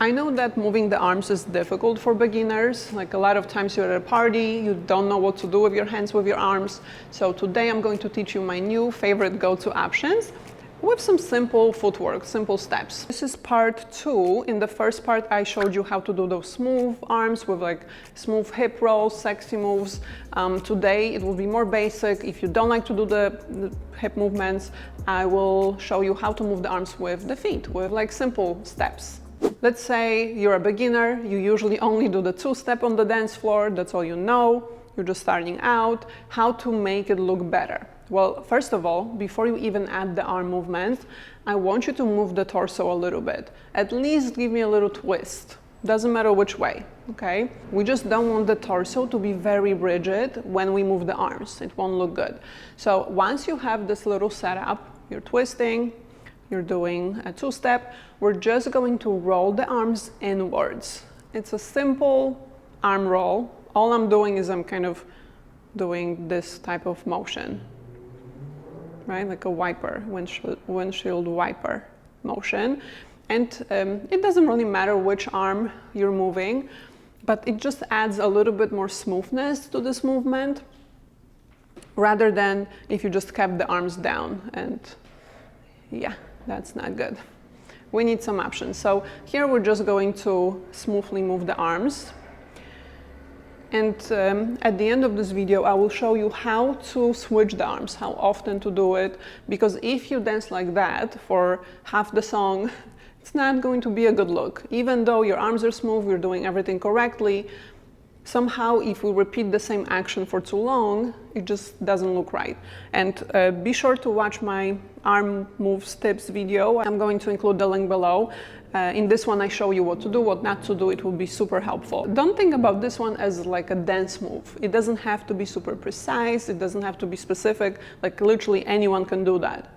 I know that moving the arms is difficult for beginners. Like a lot of times you're at a party, you don't know what to do with your hands, with your arms. So today I'm going to teach you my new favorite go-to options with some simple footwork, simple steps. This is part 2. In the first part, I showed you how to do those smooth arms with like smooth hip rolls, sexy moves. Today it will be more basic. If you don't like to do the hip movements, I will show you how to move the arms with the feet, with like simple steps. Let's say you're a beginner, you usually only do the 2-step on the dance floor, that's all you know, you're just starting out. How to make it look better? Well, first of all, before you even add the arm movement, I want you to move the torso a little bit. At least give me a little twist. Doesn't matter which way, okay? We just don't want the torso to be very rigid when we move the arms. It won't look good. So once you have this little setup, you're twisting, you're doing a 2-step, we're just going to roll the arms inwards. It's a simple arm roll. All I'm doing is I'm kind of doing this type of motion, right? Like a wiper, windshield wiper motion. And it doesn't really matter which arm you're moving, but it just adds a little bit more smoothness to this movement rather than if you just kept the arms down, and yeah, that's not good. We need some options. So here we're just going to smoothly move the arms. And at the end of this video, I will show you how to switch the arms, how often to do it, because if you dance like that for half the song, it's not going to be a good look. Even though your arms are smooth, you're doing everything correctly, somehow if we repeat the same action for too long, it just doesn't look right. And be sure to watch my arm moves tips video. I'm going to include the link below. In this one I show you what to do, what not to do. It will be super helpful. Don't think about this one as like a dance move. It doesn't have to be super precise, it doesn't have to be specific, like literally anyone can do that.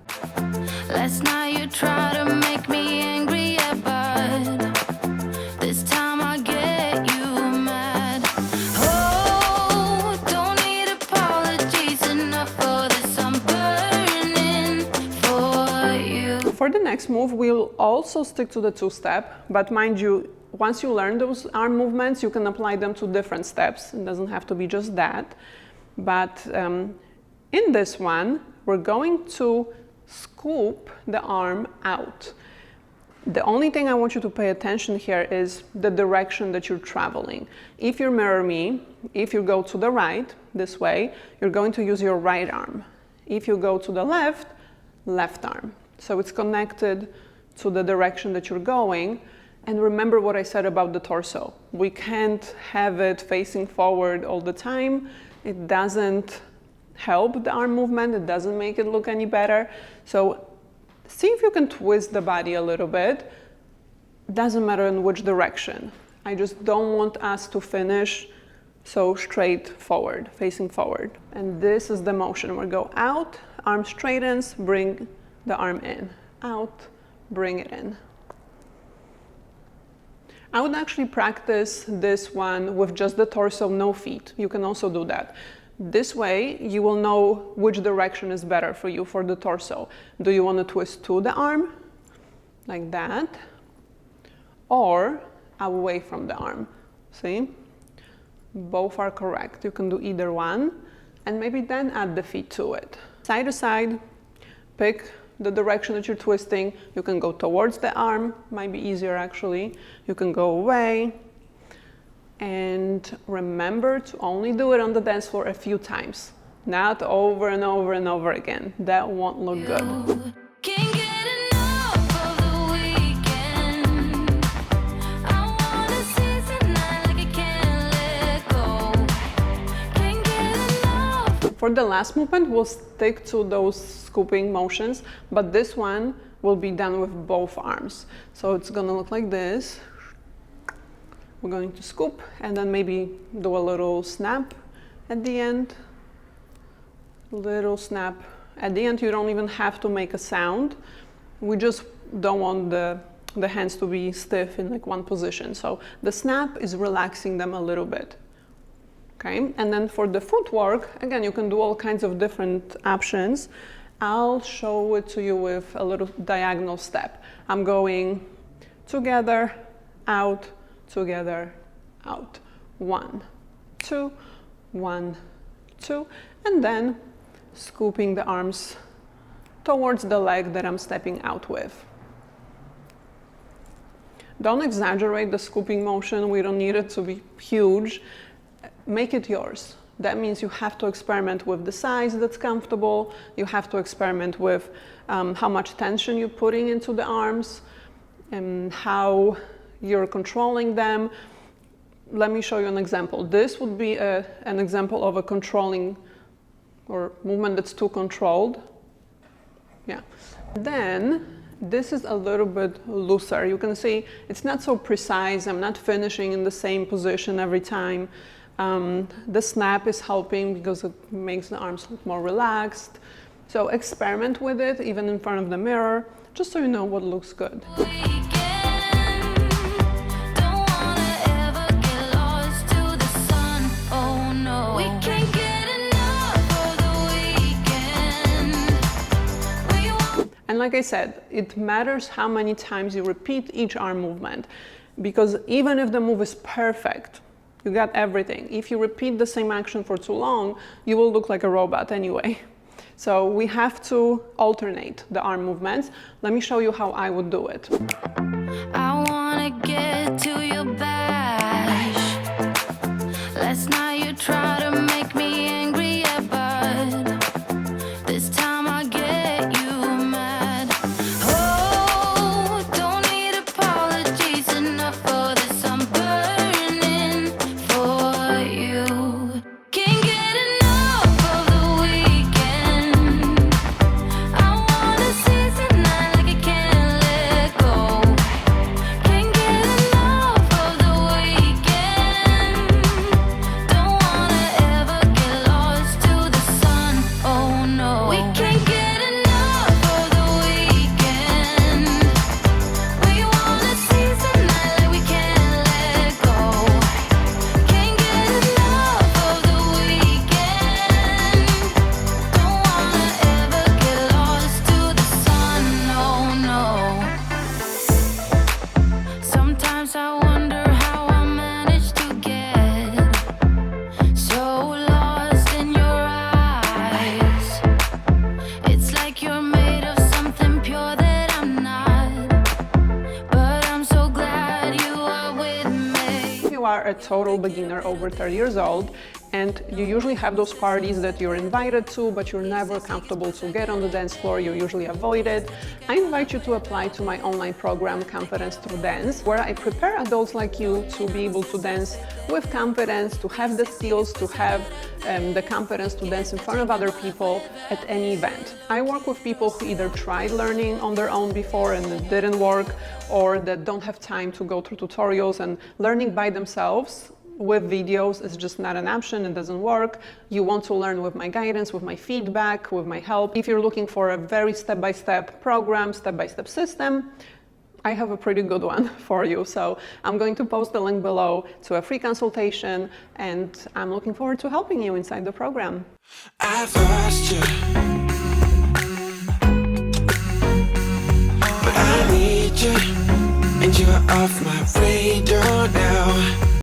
Last night you tried to make me angry, yeah, but this time I get you mad. Oh, don't need apologies enough for this, I'm burning for you. For the next move, we'll also stick to the 2-step, but mind you, once you learn those arm movements, you can apply them to different steps. It doesn't have to be just that. But in this one, we're going to scoop the arm out. The only thing I want you to pay attention here is the direction that you're traveling. If you mirror me, if you go to the right, this way, you're going to use your right arm. If you go to the left, left arm. So it's connected to the direction that you're going. And remember what I said about the torso. We can't have it facing forward all the time. It doesn't help the arm movement. It doesn't make it look any better. So see if you can twist the body a little bit. Doesn't matter in which direction. I just don't want us to finish so straight forward, facing forward. And this is the motion. We go out, arm straightens, bring the arm in, out, bring it in. I would actually practice this one with just the torso, no feet. You can also do that. This way, you will know which direction is better for you for the torso. Do you want to twist to the arm, like that, or away from the arm? See? Both are correct. You can do either one, and maybe then add the feet to it. Side to side, pick the direction that you're twisting. You can go towards the arm, might be easier actually. You can go away. And remember to only do it on the dance floor a few times, not over and over and over again. That won't look good. Can't get enough of the weekend. I wanna seize the night like I can't let go. Can't get enough. For the last movement, we'll stick to those scooping motions, but this one will be done with both arms. So it's gonna look like this. We're going to scoop and then maybe do a little snap at the end. Little snap. At the end, you don't even have to make a sound. We just don't want the hands to be stiff in like one position. So the snap is relaxing them a little bit. Okay, and then for the footwork, again, you can do all kinds of different options. I'll show it to you with a little diagonal step. I'm going together, out, together, out. 1, 2, 1, 2, and then scooping the arms towards the leg that I'm stepping out with. Don't exaggerate the scooping motion. We don't need it to be huge. Make it yours. That means you have to experiment with the size that's comfortable. You have to experiment with how much tension you're putting into the arms and how you're controlling them. Let me show you an example. This would be an example of a controlling or movement that's too controlled. Yeah. Then this is a little bit looser. You can see it's not so precise. I'm not finishing in the same position every time. The snap is helping because it makes the arms look more relaxed. So experiment with it, even in front of the mirror, just so you know what looks good. And like I said, it matters how many times you repeat each arm movement, because even if the move is perfect, you got everything. If you repeat the same action for too long, you will look like a robot anyway. So we have to alternate the arm movements. Let me show you how I would do it. I wanna get to your bash. Last night you tried to make me angry, yeah, but this time I get you mad. Oh, don't need apologies enough for this. I'm burning for you. Can't get enough of the weekend. I wanna seize the night like I can't let go. Can't get enough of the weekend. Don't wanna ever get lost to the sun. Oh no, we can't get enough of the weekend. We wanna seize the night like we can't let go. Can't get enough of the weekend. Don't wanna ever get lost to the sun. Oh no. Sometimes I wonder how I managed to get so lost in your eyes. It's like you're made of something pure that I'm not, but I'm so glad you are with me. If you are a total beginner over 30 years old and you usually have those parties that you're invited to, but you're never comfortable to get on the dance floor, you usually avoid it, I invite you to apply to my online program, Confidence Through Dance, where I prepare adults like you to be able to dance with confidence, to have the skills, to have the confidence to dance in front of other people at any event. I work with people who either tried learning on their own before and it didn't work, or that don't have time to go through tutorials, and learning by themselves with videos is just not an option. It doesn't work. You want to learn with my guidance, with my feedback, with my help. If you're looking for a very step-by-step program, step-by-step system, I have a pretty good one for you. So I'm going to post the link below to a free consultation, and I'm looking forward to helping you inside the program. I've lost you, but I need you, and you're off my radar now.